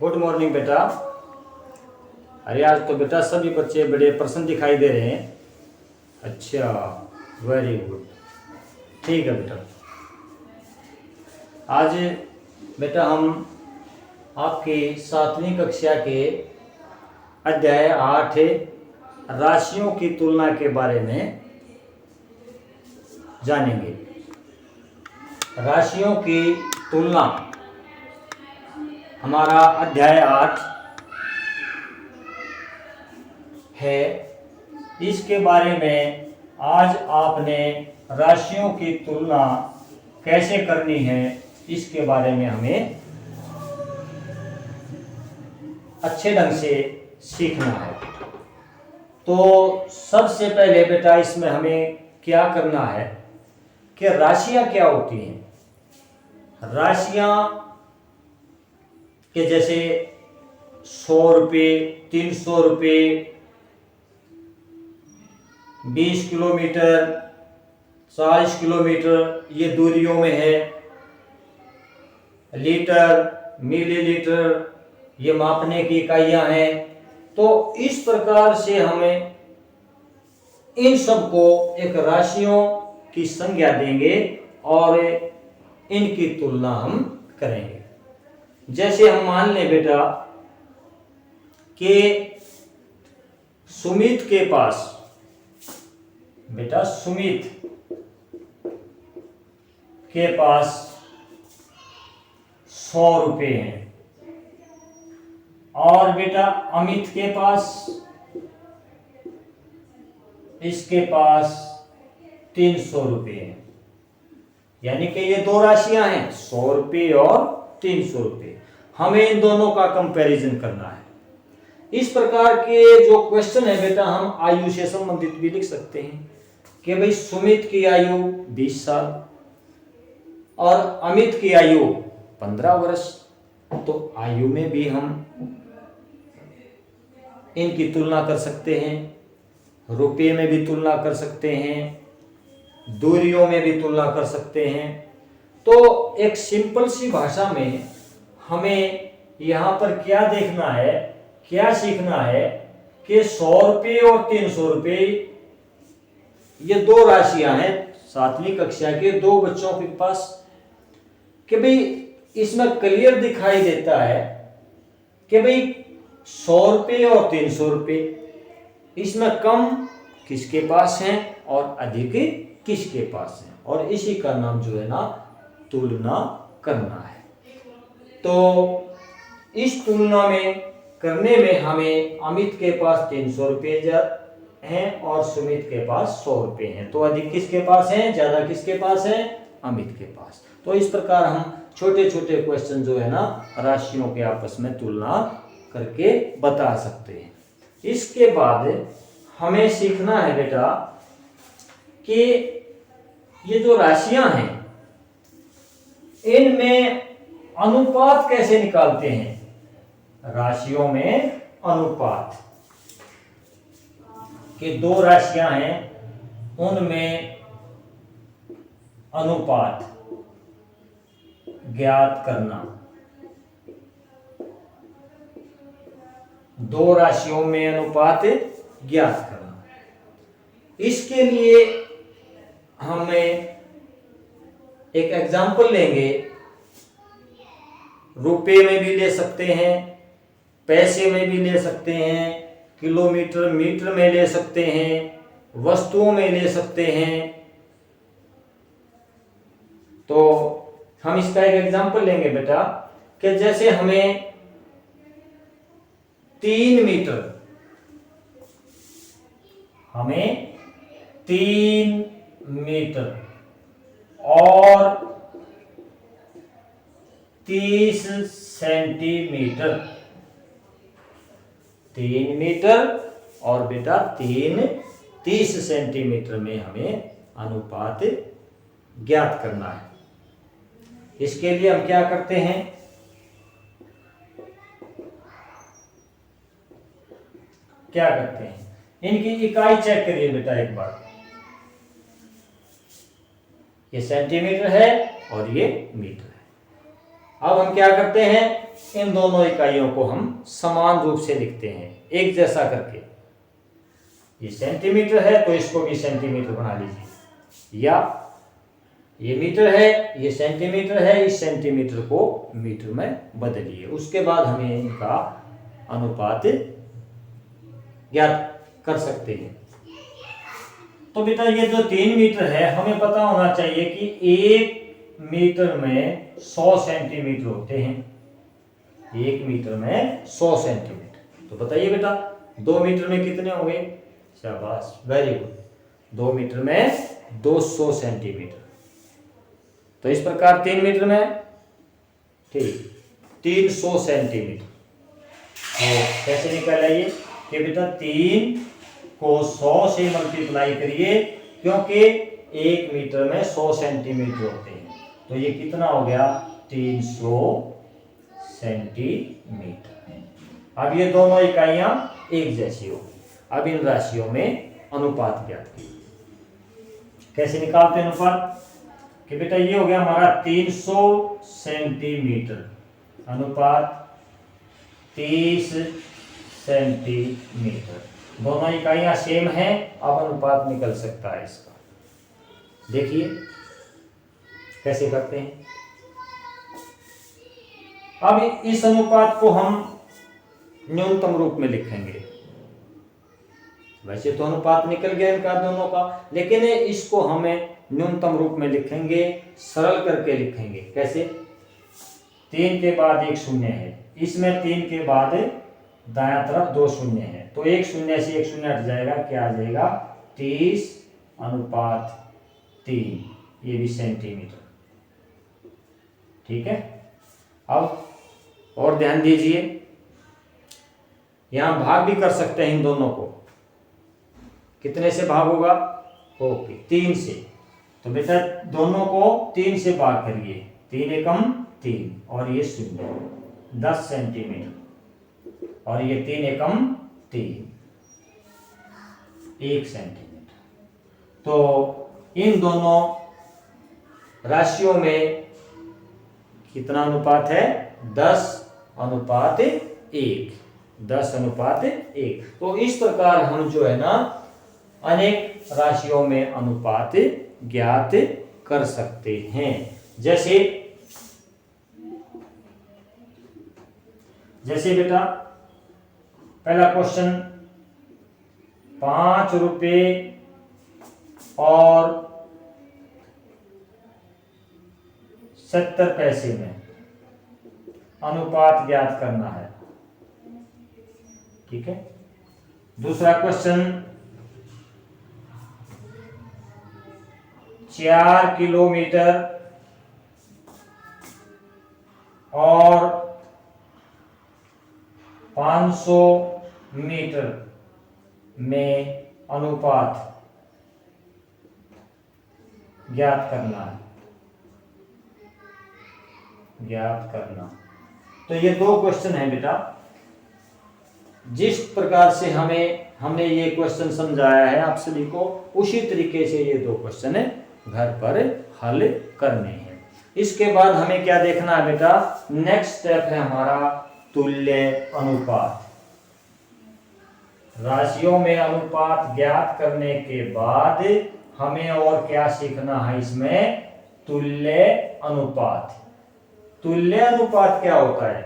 Good morning बेटा। अरे आज तो बेटा सभी बच्चे बड़े प्रसन्न दिखाई दे रहे हैं। अच्छा, वेरी गुड, ठीक है बेटा। आज बेटा हम आपकी 7वीं कक्षा के अध्याय 8 राशियों की तुलना के बारे में जानेंगे। राशियों की तुलना हमारा अध्याय 8 है। इसके बारे में आज आपने राशियों की तुलना कैसे करनी है इसके बारे में हमें अच्छे ढंग से सीखना है। तो सबसे पहले बेटा इसमें हमें क्या करना है कि राशियां क्या होती हैं। राशियां के जैसे 100 रुपये, 300 रुपये, 20 किलोमीटर, 40 किलोमीटर ये दूरियों में है। लीटर, मिलीलीटर ये मापने की इकाइयां हैं। तो इस प्रकार से हमें इन सबको एक राशियों की संज्ञा देंगे और इनकी तुलना हम करेंगे। जैसे हम मान लें बेटा कि सुमित के पास के पास 100 रुपये हैं और बेटा अमित के पास इसके पास 300 रुपये हैं। यानी कि ये दो राशियां हैं, 100 रुपये और 300 रुपये। हमें इन दोनों का कंपैरिजन करना है। इस प्रकार के जो क्वेश्चन है बेटा हम आयु से संबंधित भी लिख सकते हैं कि भाई सुमित की आयु 20 साल और अमित की आयु 15 वर्ष। तो आयु में भी हम इनकी तुलना कर सकते हैं, रुपये में भी तुलना कर सकते हैं, दूरियों में भी तुलना कर सकते हैं। तो एक सिंपल सी भाषा में हमें यहाँ पर क्या देखना है, क्या सीखना है कि 100 रुपये और 300 रुपये ये दो राशियां हैं 7वीं कक्षा के दो बच्चों के पास। कि भाई इसमें क्लियर दिखाई देता है कि भाई 100 रुपये और 300 रुपये, इसमें कम किसके पास हैं और अधिक किसके पास हैं, और इसी का नाम जो है ना तुलना करना है। तो इस तुलना में करने में हमें अमित के पास 300 रुपये हैं और सुमित के पास 100 रुपये हैं। तो अधिक किसके पास हैं, ज्यादा किसके पास है, अमित के पास। तो इस प्रकार हम छोटे छोटे क्वेश्चन जो है ना राशियों के आपस में तुलना करके बता सकते हैं। इसके बाद हमें सीखना है बेटा कि ये जो राशियां हैं इनमें अनुपात कैसे निकालते हैं। राशियों में अनुपात कि दो राशियां हैं उनमें अनुपात ज्ञात करना। दो राशियों में अनुपात ज्ञात करना। इसके लिए हमें एक एग्जाम्पल लेंगे। रुपये में भी ले सकते हैं, पैसे में भी ले सकते हैं, किलोमीटर मीटर में ले सकते हैं, वस्तुओं में ले सकते हैं। तो हम इसका एक एग्जाम्पल लेंगे बेटा कि जैसे हमें 3 मीटर, हमें 3 मीटर और 30 सेंटीमीटर, 3 मीटर और बेटा 30 सेंटीमीटर में हमें अनुपात ज्ञात करना है। इसके लिए हम क्या करते हैं, इनकी इकाई चेक करिए बेटा एक बार। ये सेंटीमीटर है और ये मीटर है। अब हम क्या करते हैं, इन दोनों इकाइयों को हम समान रूप से लिखते हैं, एक जैसा करके। ये सेंटीमीटर है तो इसको भी सेंटीमीटर बना लीजिए, या ये मीटर है, ये सेंटीमीटर है, इस सेंटीमीटर को मीटर में बदलिए। उसके बाद हमें इनका अनुपात ज्ञात कर सकते हैं। तो बेटा ये जो 3 मीटर है, हमें पता होना चाहिए कि 1 मीटर में 100 सेंटीमीटर होते हैं। 1 मीटर में 100 सेंटीमीटर। तो बताइए बेटा 2 मीटर में कितने होंगे? शाबाश, वेरी गुड। 2 मीटर में 200 सेंटीमीटर। तो इस प्रकार 3 मीटर में ठीक 300 सेंटीमीटर। तो कैसे निकाल आइए कि बेटा 3 को 100 से मल्टीप्लाई करिए, क्योंकि 1 मीटर में 100 सेंटीमीटर होते हैं। तो ये कितना हो गया? 300 सेंटीमीटर। अब ये दोनों इकाइयां एक जैसी हो गई। अब इन राशियों में अनुपात ज्ञात कीजिए। कैसे निकालते हैं अनुपात? कि बेटा ये हो गया हमारा 300 सेंटीमीटर अनुपात 30 सेंटीमीटर। दोनों इकाइयां सेम हैं, अब अनुपात निकल सकता है इसका। देखिए कैसे करते हैं। अब इस अनुपात को हम न्यूनतम रूप में लिखेंगे। वैसे तो अनुपात निकल गया इनका दोनों का, लेकिन इसको हमें न्यूनतम रूप में लिखेंगे, सरल करके लिखेंगे। कैसे? 3 के बाद 1 शून्य है, इसमें 3 के बाद दायां तरफ 2 शून्य है, तो 1 शून्य से 1 शून्य हट जाएगा, क्या आ जाएगा? 30 अनुपात 3, ये भी सेंटीमीटर। ठीक है। अब और ध्यान दीजिए, यहां भाग भी कर सकते हैं इन दोनों को। कितने से भाग होगा? ओके, 3 से। तो बेटा दोनों को 3 से भाग करिए। 3 एकम 3 और ये 0, 10 सेंटीमीटर, और ये 3 एकम 3, 1 सेंटीमीटर। तो इन दोनों राशियों में कितना अनुपात है? 10 अनुपात 1, 10 अनुपात 1। तो इस प्रकार हम जो है ना अनेक राशियों में अनुपात ज्ञात कर सकते हैं। जैसे बेटा पहला क्वेश्चन, 5 रुपये और 70 पैसे में अनुपात ज्ञात करना है। ठीक है। दूसरा क्वेश्चन, 4 किलोमीटर और 500 मीटर में अनुपात ज्ञात करना है। तो ये 2 क्वेश्चन है बेटा। जिस प्रकार से हमने ये क्वेश्चन समझाया है आप सभी को, उसी तरीके से ये 2 क्वेश्चन घर पर हल करने हैं। इसके बाद हमें क्या देखना है बेटा? नेक्स्ट स्टेप है हमारा तुल्य अनुपात। राशियों में अनुपात ज्ञात करने के बाद हमें और क्या सीखना है इसमें? तुल्य अनुपात। तुल्य अनुपात क्या होता है?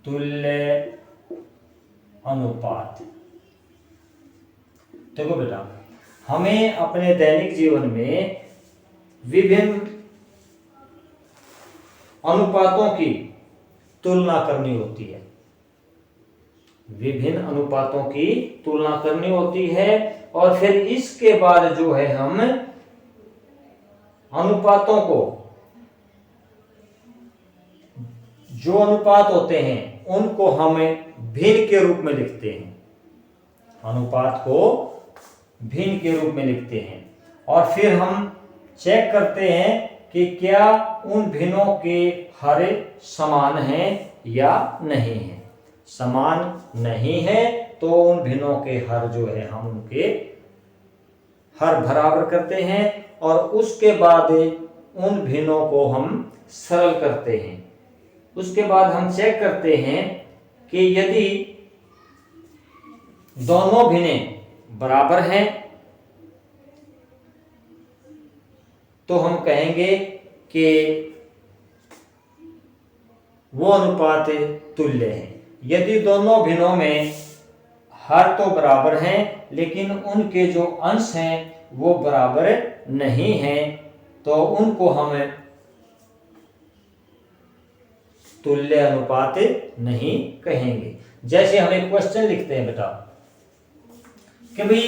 तुल्य अनुपात, देखो बेटा, हमें अपने दैनिक जीवन में विभिन्न अनुपातों की तुलना करनी होती है। विभिन्न अनुपातों की तुलना करनी होती है, और फिर इसके बाद जो है हम अनुपातों को, जो अनुपात होते हैं उनको हमें भिन्न के रूप में लिखते हैं। अनुपात को भिन्न के रूप में लिखते हैं, और फिर हम चेक करते हैं कि क्या उन भिन्नों के हर समान हैं या नहीं है। समान नहीं है तो उन भिन्नों के हर जो है हम उनके हर बराबर करते हैं और उसके बाद उन भिन्नों को हम सरल करते हैं। उसके बाद हम चेक करते हैं कि यदि दोनों भिन्ने बराबर हैं तो हम कहेंगे कि वो अनुपात तुल्य है। यदि दोनों भिन्नों में हर तो बराबर हैं लेकिन उनके जो अंश हैं वो बराबर नहीं हैं तो उनको हम तुल्य अनुपात नहीं कहेंगे। जैसे हम एक क्वेश्चन लिखते हैं बेटा कि भाई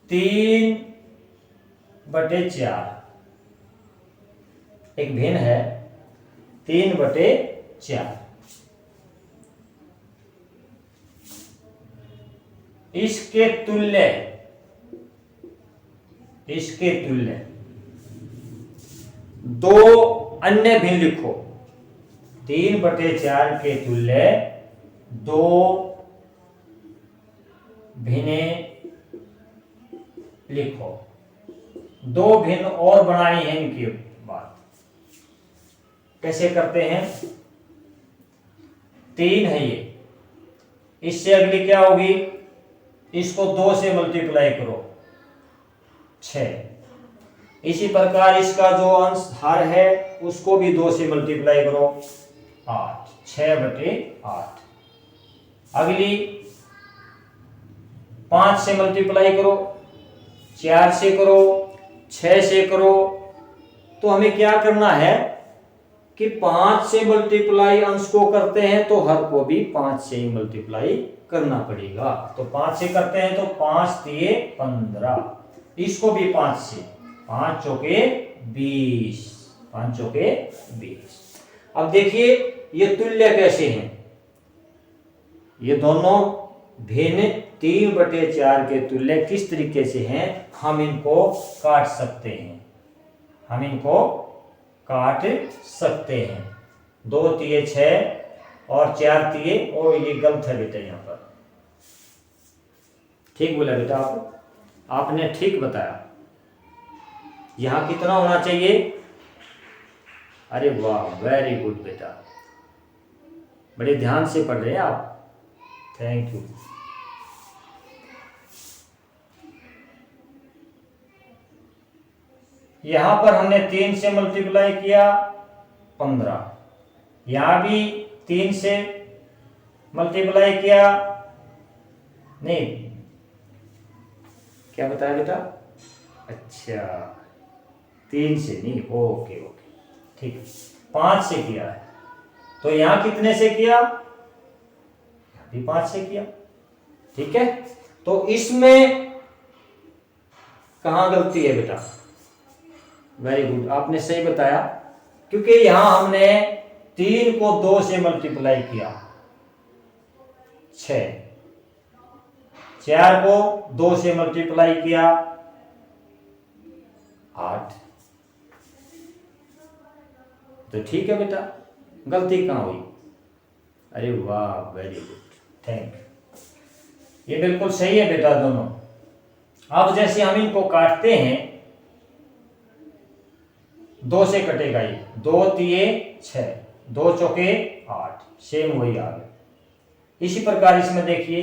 3/4 एक भिन्न है 3/4, इसके तुल्य दो अन्य भिन्न लिखो। 3/4 के तुल्य दो भिन्ने लिखो। दो भिन्न और बनानी है इनकी बात। कैसे करते हैं? 3 है ये, इससे अगली क्या होगी? इसको 2 से मल्टीप्लाई करो 6। इसी प्रकार इसका जो अंश हर है उसको भी 2 से मल्टीप्लाई करो 8, 6/8। अगली 5 से मल्टीप्लाई करो, 4 से करो, 6 से करो। तो हमें क्या करना है कि 5 से मल्टीप्लाई अंश को करते हैं तो हर को भी 5 से ही मल्टीप्लाई करना पड़ेगा। तो 5 से करते हैं तो 5 तिये 15, इसको भी 5 से, 5 चौके 20, 5 चौके 20। अब देखिए ये तुल्य कैसे हैं? ये दोनों भिन्न 3/4 के तुल्य किस तरीके से हैं? हम इनको काट सकते हैं। 2 तिये 6 और 4 तिये, और ये गलत है बेटा, यहाँ पर ठीक बोला बेटा आपने ठीक बताया। यहां कितना होना चाहिए? अरे वाह, वेरी गुड बेटा, बड़े ध्यान से पढ़ रहे हैं आप, थैंक यू। यहां पर हमने 3 से मल्टीप्लाई किया 15, यहां भी 3 से मल्टीप्लाई किया, नहीं क्या बताया बेटा? अच्छा 3 से नहीं, ओके ठीक है, 5 से किया है। तो यहां कितने से किया? यहां भी 5 से किया, ठीक है। तो इसमें कहां गलती है बेटा? वेरी गुड, आपने सही बताया, क्योंकि यहां हमने 3 को 2 से मल्टीप्लाई किया 6, 4 को 2 से मल्टीप्लाई किया 8। तो ठीक है बेटा, गलती कहां हुई? अरे वाह, वेरी गुड, थैंक यू। ये बिल्कुल सही है बेटा दोनों। अब जैसे हम इनको काटते हैं, 2 से कटेगा ये, 2 तिये 6, 2 चौके 8, सेम वही आ गया। इसी प्रकार इसमें देखिए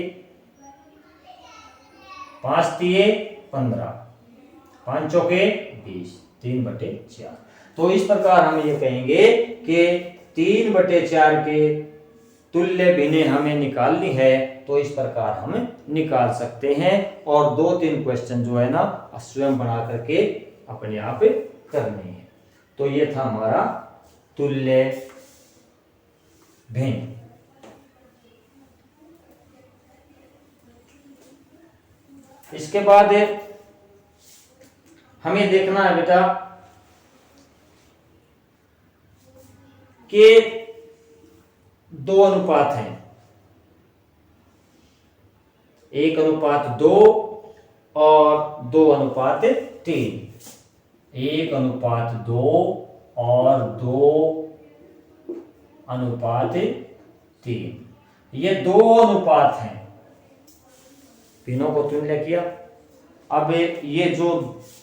5 तिये 15, 5 चौके 20, 3/4। तो इस प्रकार हम ये कहेंगे कि 3/4 के तुल्य भिन्ने हमें निकालनी है, तो इस प्रकार हम निकाल सकते हैं। और 2-3 क्वेश्चन जो है ना स्वयं बना करके अपने आप करने हैं। तो ये था हमारा तुल्य भिन्न। इसके बाद हमें देखना है बेटा कि 2 अनुपात हैं, 1:2 और 2:3, 1:2 और 2:3, ये 2 अनुपात हैं। तीनों को तुल्य किया अब ये जो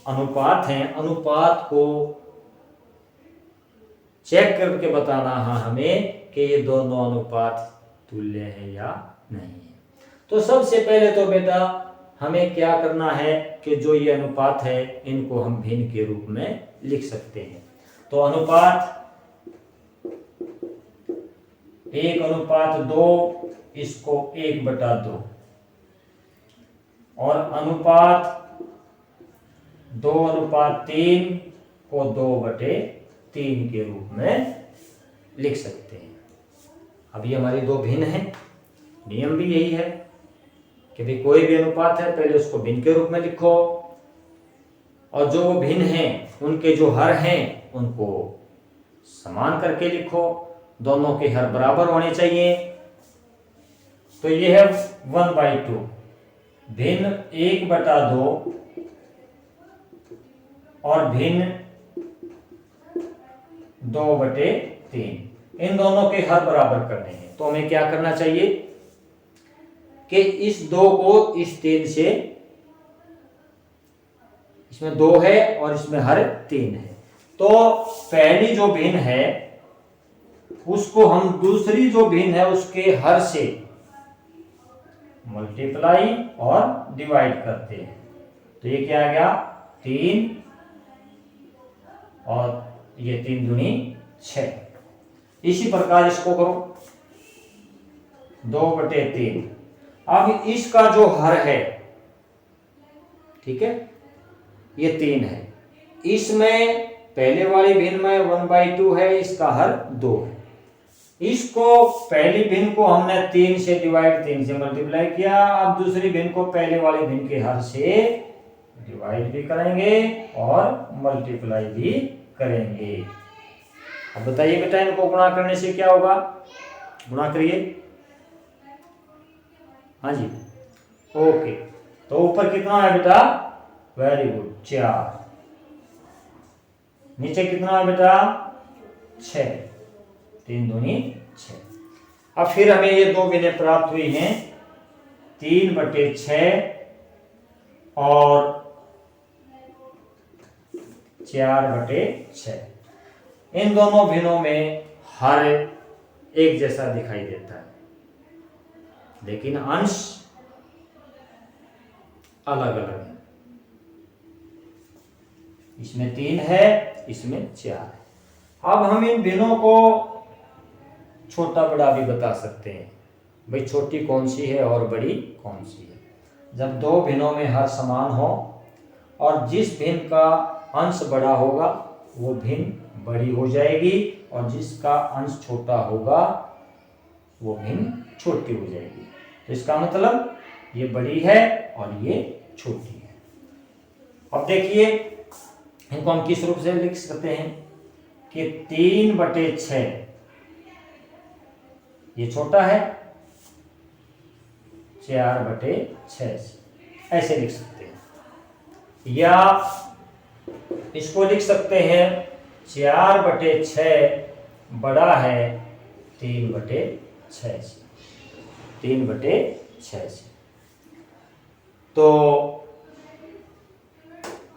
अनुपात हैं, अनुपात को चेक करके बताना है हमें कि ये दोनों अनुपात तुल्य है या नहीं है। तो सबसे पहले तो बेटा हमें क्या करना है कि जो ये अनुपात है इनको हम भिन्न के रूप में लिख सकते हैं। तो अनुपात 1:2 इसको 1/2 और अनुपात 2:3 को 2/3 के रूप में लिख सकते हैं। अब ये हमारी दो भिन्न हैं। नियम भी यही है कि भाई कोई भी अनुपात है पहले उसको भिन्न के रूप में लिखो और जो वो भिन्न हैं उनके जो हर हैं उनको समान करके लिखो, दोनों के हर बराबर होने चाहिए। तो ये है 1/2 भिन्न 1/2 और भिन्न 2/3, इन दोनों के हर बराबर करने हैं। तो हमें क्या करना चाहिए कि इस 2 को इस 3 से, इसमें 2 है और इसमें हर 3 है, तो पहली जो भिन्न है उसको हम दूसरी जो भिन्न है उसके हर से मल्टीप्लाई और डिवाइड करते हैं। तो ये क्या आ गया 3 और ये 3 दूनी 6। इसी प्रकार इसको करो 2/3। अब इसका जो हर है, ठीक है, ये 3 है, इसमें पहले वाली भिन्न में 1/2 है, इसका हर 2 है। इसको पहली भिन्न को हमने 3 से डिवाइड 3 से मल्टीप्लाई किया। अब दूसरी भिन्न को पहले वाली भिन्न के हर से डिवाइड भी करेंगे और मल्टीप्लाई भी करेंगे। अब बताइए बेटा इनको गुणा करने से क्या होगा? गुणा करिए। हाँ जी, ओके। तो ऊपर कितना है बेटा? Very good, 4। नीचे कितना है बेटा? 6। 3 दूनी 6। अब फिर हमें ये दो भिन्नें प्राप्त हुई हैं 3/6 और 4/6। इन दोनों भिन्नों में हर एक जैसा दिखाई देता है, लेकिन अंश अलग अलग है। इसमें 3 है, इसमें 4 है। अब हम इन भिन्नों को छोटा बड़ा भी बता सकते हैं, भाई छोटी कौन सी है और बड़ी कौन सी है। जब दो भिन्नों में हर समान हो और जिस भिन्न का अंश बड़ा होगा वो भिन्न बड़ी हो जाएगी और जिसका अंश छोटा होगा वो भिन्न छोटी हो जाएगी। तो इसका मतलब ये बड़ी है और ये छोटी है। अब देखिए इनको हम किस रूप से लिख सकते हैं कि 3/6 ये छोटा है 4/6, ऐसे लिख सकते हैं। या इसको लिख सकते हैं 4/6 बड़ा है 3/6 से, 3/6 से। तो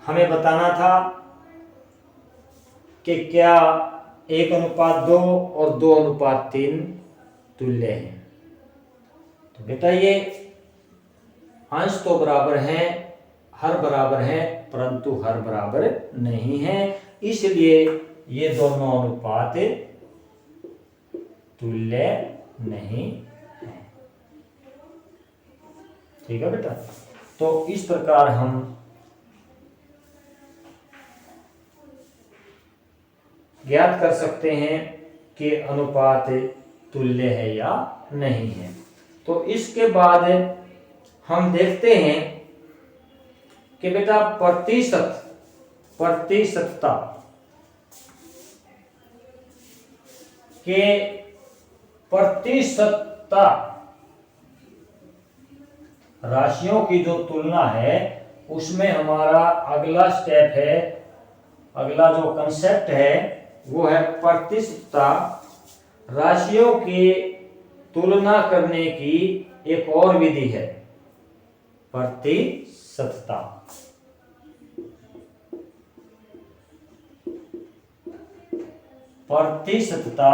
हमें बताना था कि क्या 1:2 और 2:3 तुल्य हैं। तो बेटा ये अंश तो बराबर हैं, हर बराबर हैं, परंतु हर बराबर नहीं है, इसलिए ये दोनों अनुपात तुल्य नहीं है। ठीक है बेटा। तो इस प्रकार हम ज्ञात कर सकते हैं कि अनुपात तुल्य है या नहीं है। तो इसके बाद हम देखते हैं कि बेटा प्रतिशतता के प्रतिशतता राशियों की जो तुलना है उसमें हमारा अगला स्टेप है, अगला जो कंसेप्ट है वो है प्रतिशतता। राशियों की तुलना करने की एक और विधि है प्रतिशतता। प्रतिशतता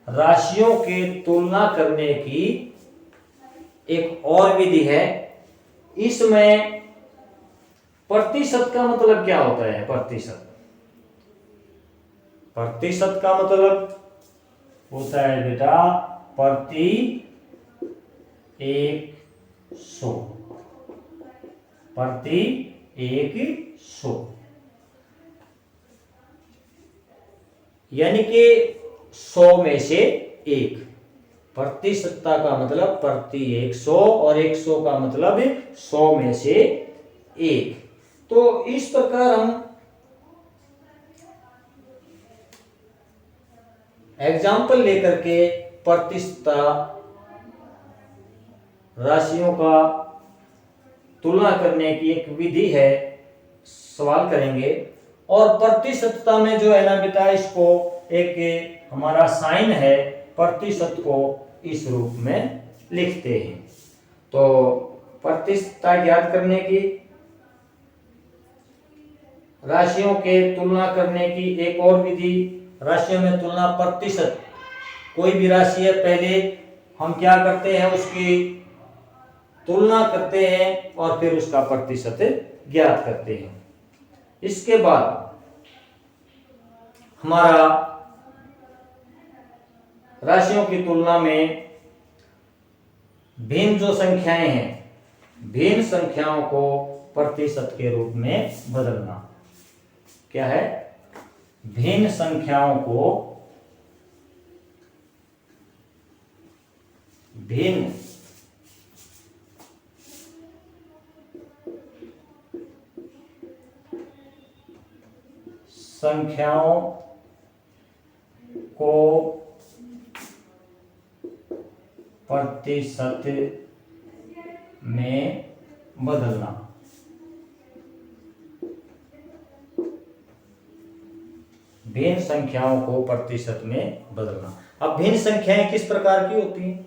राशियों के तुलना करने की एक और विधि है। इसमें प्रतिशत का मतलब क्या होता है? प्रतिशत का मतलब होता है बेटा प्रति 100, प्रति 100, यानी कि 100 में से 1। प्रतिशतता का मतलब प्रति 100 और 100 का मतलब 100 में से 1। तो इस प्रकार हम एग्जाम्पल लेकर के प्रतिशतता राशियों का तुलना करने की एक विधि है, सवाल करेंगे। और प्रतिशतता में जो है ना बेटा, इसको एक हमारा साइन है, प्रतिशत को इस रूप में लिखते हैं। तो प्रतिशतता ज्ञात करने की, राशियों के तुलना करने की एक और विधि, राशियों में तुलना प्रतिशत। कोई भी राशि है, पहले हम क्या करते हैं, उसकी तुलना करते हैं और फिर उसका प्रतिशत ज्ञात करते हैं। इसके बाद हमारा राशियों की तुलना में भिन्न जो संख्याएं हैं, भिन्न संख्याओं को प्रतिशत के रूप में बदलना। क्या है? भिन्न संख्याओं को भिन्न संख्याओं को प्रतिशत में बदलना। भिन्न संख्याओं को प्रतिशत में बदलना। अब भिन्न संख्याएं किस प्रकार की होती हैं?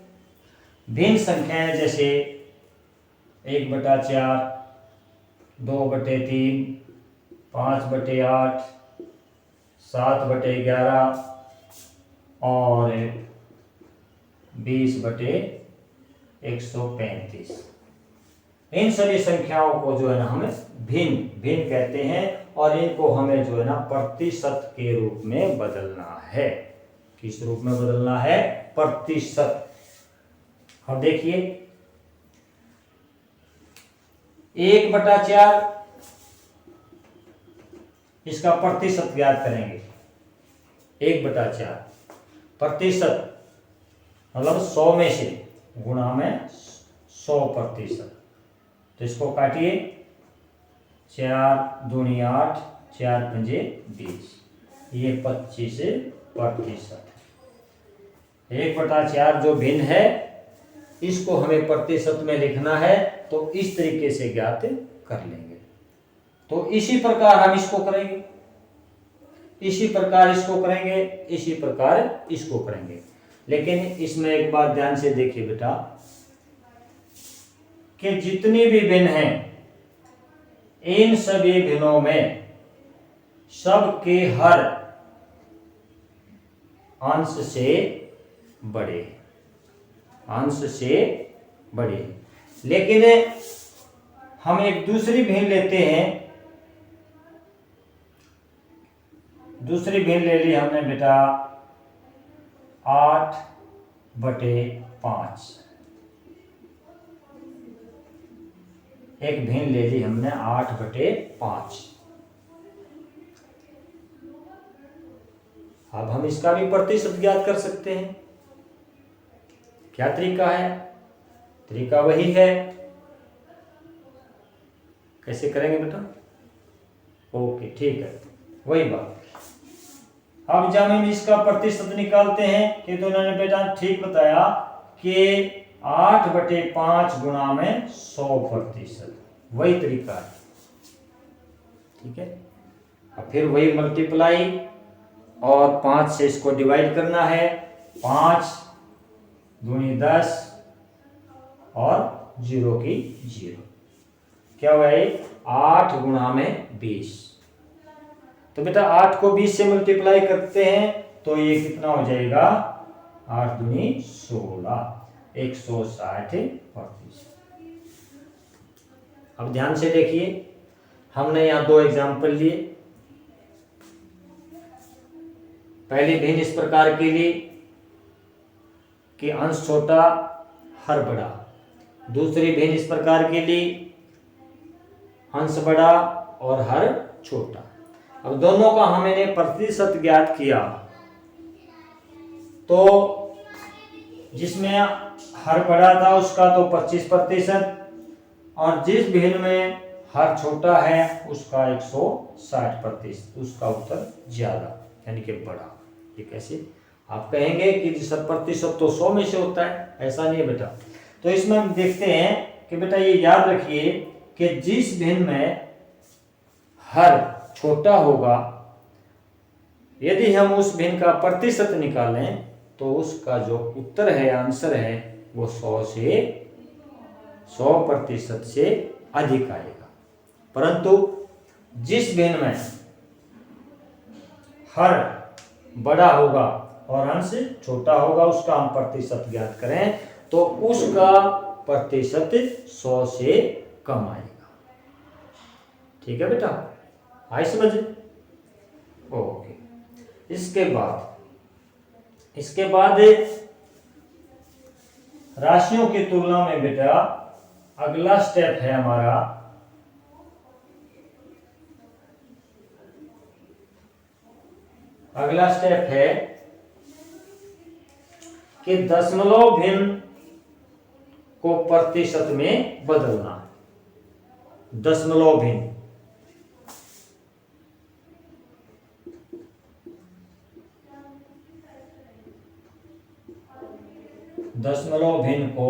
भिन्न संख्याएं जैसे 1/4, 2/3, 5/8, 7/11 और 20/135। इन सभी संख्याओं को जो है ना हमें भिन्न भिन्न कहते हैं और इनको हमें जो है ना प्रतिशत के रूप में बदलना है। किस रूप में बदलना है? प्रतिशत। अब देखिए 1/4, इसका प्रतिशत ज्ञात करेंगे। 1/4 प्रतिशत मतलब 100 में से, गुणा में 100%। तो इसको काटिए, 4 दूनी 8, 4 पंजे 20, ये 25%। 1/4 जो भिन्न है, इसको हमें प्रतिशत में लिखना है, तो इस तरीके से ज्ञात कर लेंगे। तो इसी प्रकार हम इसको करेंगे, इसी प्रकार इसको करेंगे, इसी प्रकार इसको करेंगे। लेकिन इसमें एक बात ध्यान से देखिए बेटा, कि जितनी भी भिन्न हैं, इन सभी भिन्नों में सबके हर अंश से बड़े, अंश से बड़े। लेकिन हम एक दूसरी भिन्न लेते हैं, दूसरी भिन्न ले ली हमने बेटा 8/5। एक भिन्न ले ली हमने 8/5। अब हम इसका भी प्रतिशत ज्ञात कर सकते हैं। क्या तरीका है? तरीका वही है। कैसे करेंगे बेटा? ओके, ठीक है, वही बात। अब जब हम इसका प्रतिशत निकालते हैं, कि तो उन्होंने बेटा ठीक बताया कि 8/5 गुणा में 100%, वही तरीका है। ठीक है, अब फिर वही मल्टीप्लाई और 5 से इसको डिवाइड करना है। 5 दूनी 10 और 0 की 0, क्या हुआ? 8 गुणा में 20। तो बेटा 8 को 20 से मल्टीप्लाई करते हैं तो ये कितना हो जाएगा, 8 दूनी 16, 160%। अब ध्यान से देखिए, हमने यहाँ 2 एग्जाम्पल लिए। पहली भिन्न इस प्रकार की ली कि अंश छोटा हर बड़ा। दूसरी भिन्न इस प्रकार की ली, अंश बड़ा और हर छोटा। अब दोनों का हमने प्रतिशत ज्ञात किया, तो जिसमें हर बड़ा था उसका तो 25%, और जिस भिन्न में हर छोटा है उसका 160%, उसका उत्तर ज्यादा यानी कि बड़ा। ये कैसे? आप कहेंगे कि 100% तो 100 में से होता है, ऐसा नहीं है बेटा। तो इसमें हम देखते हैं कि बेटा ये याद रखिए कि जिस भिन्न में हर छोटा होगा, यदि हम उस भिन्न का प्रतिशत निकालें तो उसका जो उत्तर है, आंसर है, वो 100% से अधिक आएगा। परंतु जिस भिन्न में हर बड़ा होगा और अंश छोटा होगा, उसका हम प्रतिशत ज्ञात करें तो उसका प्रतिशत 100 से कम आएगा। ठीक है बेटा, आई समझ? ओके। इसके बाद राशियों की तुलना में बेटा अगला स्टेप है हमारा कि दशमलव भिन्न को प्रतिशत में बदलना। दशमलव भिन्न को